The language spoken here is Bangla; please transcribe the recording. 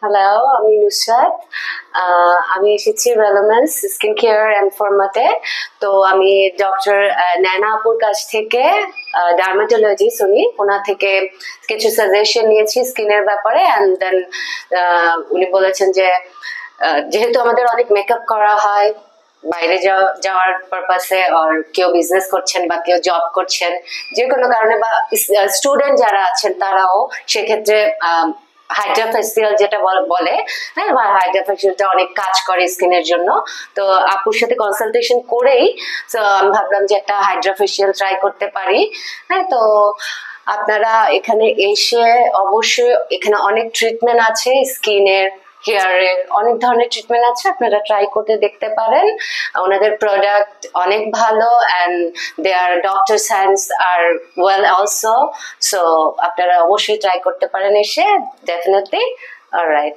হ্যালো, আমি নুসরাত। আমি এসেছি রেলোমেন্স স্কিন কেয়ার অ্যান্ড ফর্মাতে। তো আমি ডক্টর ন্যানা আপুর কাছ থেকে ডার্মাটোলজিস্ট, ওনার থেকে কিছু সাজেশন নিয়েছি স্কিনের ব্যাপারে। অ্যান্ড দেন উনি বলেছেন যে যেহেতু আমাদের অনেক মেকআপ করা হয় বাইরে যাওয়ার পারপাসে, আর কেউ বিজনেস করছেন বা কেউ জব করছেন, যে কোনো কারণে, বা স্টুডেন্ট যারা আছেন তারাও সেক্ষেত্রে হাইড্রা ফেসিয়াল যেটা বলে, হ্যাঁ, হাইড্রা ফেসিয়ালটা অনেক কাজ করে স্কিনের জন্য। তো আপুর সাথে কনসালটেশন করেই আমি ভাবলাম যে একটা হাইড্রা ফেসিয়াল ট্রাই করতে পারি। হ্যাঁ, তো আপনারা এখানে এসে অবশ্যই, এখানে অনেক ট্রিটমেন্ট আছে স্কিনের, হেয়ারের, অনেক ধরনের ট্রিটমেন্ট আছে, আপনারা ট্রাই করতে দেখতে পারেন। ওনাদের প্রোডাক্ট অনেক ভালো, অ্যান্ড দেয়ার ডক্টর সায়েন্স আর ওয়েল অলসো। সো আপনারা অবশ্যই ট্রাই করতে পারেন এসে, ডেফিনেটলি। অলরাইট।